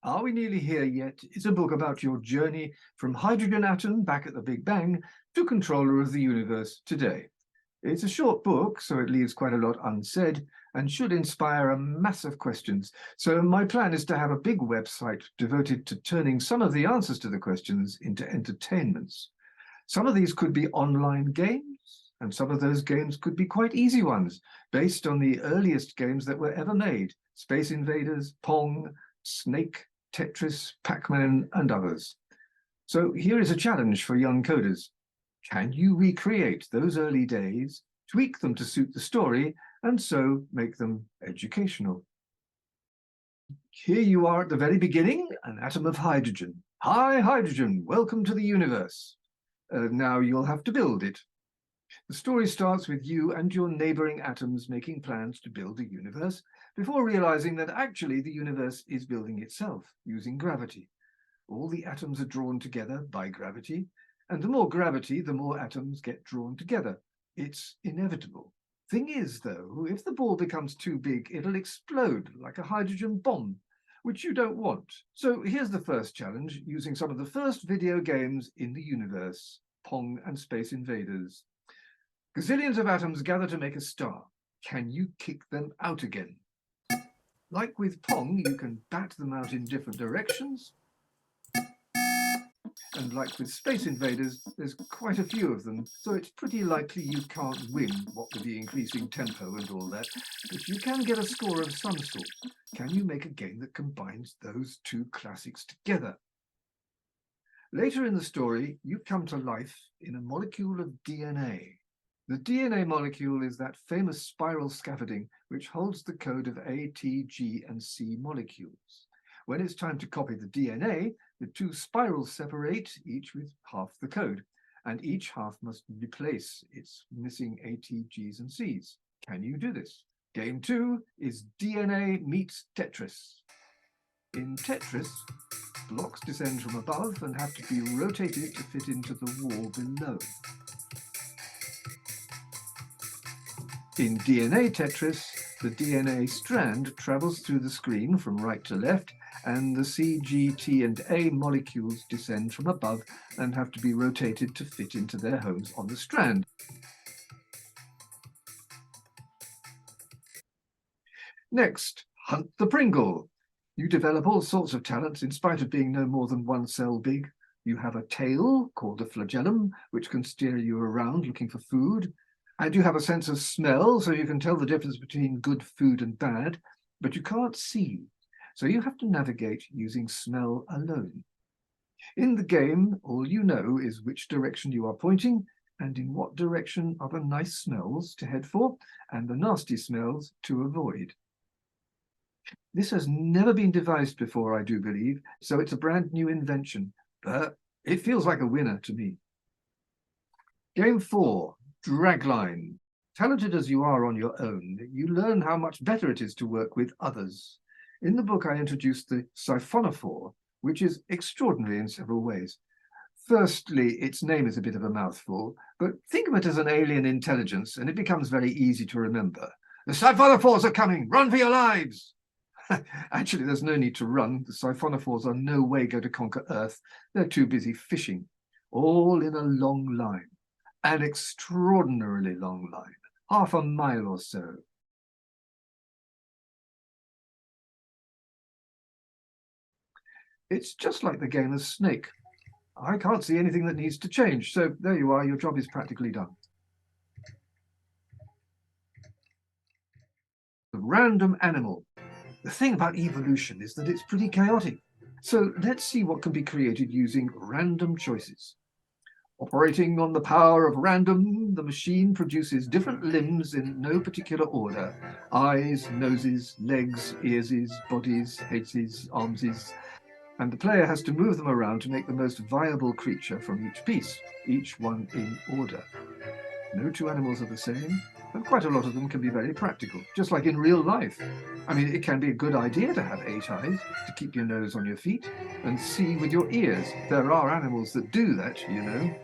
Are We Nearly Here Yet is a book about your journey from hydrogen atom back at the Big Bang to controller of the universe today. It's a short book, so it leaves quite a lot unsaid and should inspire a mass of questions. So my plan is to have a big website devoted to turning some of the answers to the questions into entertainments. Some of these could be online games, and some of those games could be quite easy ones, based on the earliest games that were ever made: Space Invaders, Pong, Snake, Tetris, Pac-Man, and others. So here is a challenge for young coders. Can you recreate those early days, tweak them to suit the story, and so make them educational? Here you are at the very beginning, an atom of hydrogen. Hi, hydrogen, welcome to the universe. Now you'll have to build it. The story starts with you and your neighboring atoms making plans to build a universe before realizing that actually the universe is building itself using gravity. All the atoms are drawn together by gravity, and the more gravity, the more atoms get drawn together. It's inevitable. Thing is, though, if the ball becomes too big, it'll explode like a hydrogen bomb, which you don't want. So here's the first challenge, using some of the first video games in the universe: Pong and Space Invaders. Gazillions of atoms gather to make a star. Can you kick them out again? Like with Pong, you can bat them out in different directions. And like with Space Invaders, there's quite a few of them, so it's pretty likely you can't win, what with the increasing tempo and all that, but you can get a score of some sort. Can you make a game that combines those two classics together? Later in the story, you come to life in a molecule of DNA. The DNA molecule is that famous spiral scaffolding which holds the code of A, T, G, and C molecules. When it's time to copy the DNA, the two spirals separate, each with half the code, and each half must replace its missing A, T, Gs, and Cs. Can you do this? Game 2 is DNA meets Tetris. In Tetris, blocks descend from above and have to be rotated to fit into the wall below. In DNA Tetris, the DNA strand travels through the screen from right to left, and the C, G, T, and A molecules descend from above and have to be rotated to fit into their homes on the strand. Next, hunt the Pringle. You develop all sorts of talents in spite of being no more than one cell big. You have a tail, called a flagellum, which can steer you around looking for food. And you have a sense of smell, so you can tell the difference between good food and bad, but you can't see, so you have to navigate using smell alone. In the game, all you know is which direction you are pointing and in what direction are the nice smells to head for and the nasty smells to avoid. This has never been devised before, I do believe, so it's a brand new invention, but it feels like a winner to me. Game 4. Dragline. Talented as you are on your own, you learn how much better it is to work with others. In the book, I introduced the siphonophore, which is extraordinary in several ways. Firstly, its name is a bit of a mouthful, but think of it as an alien intelligence, and it becomes very easy to remember. The siphonophores are coming! Run for your lives! Actually, there's no need to run. The siphonophores are no way going to conquer Earth. They're too busy fishing, all in a long line. An extraordinarily long line, half a mile or so. It's just like the game of Snake. I can't see anything that needs to change, so there you are, your job is practically done. The random animal. The thing about evolution is that it's pretty chaotic. So let's see what can be created using random choices. Operating on the power of random, the machine produces different limbs in no particular order: eyes, noses, legs, earses, bodies, headses, armses, and the player has to move them around to make the most viable creature from each piece, each one in order. No two animals are the same, and quite a lot of them can be very practical, just like in real life. I mean, it can be a good idea to have 8 eyes, to keep your nose on your feet, and see with your ears. There are animals that do that, you know.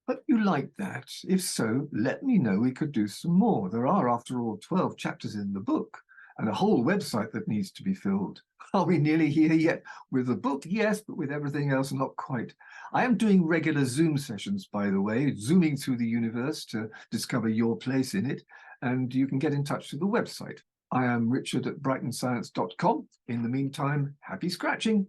But you like that? If so, let me know, we could do some more. There are, after all, 12 chapters in the book, and a whole website that needs to be filled. Are we nearly here yet? With the book, yes, but with everything else, not quite. I am doing regular Zoom sessions, by the way, zooming through the universe to discover your place in it, and you can get in touch through the website. I am Richard at brightonscience.com. In the meantime, happy scratching.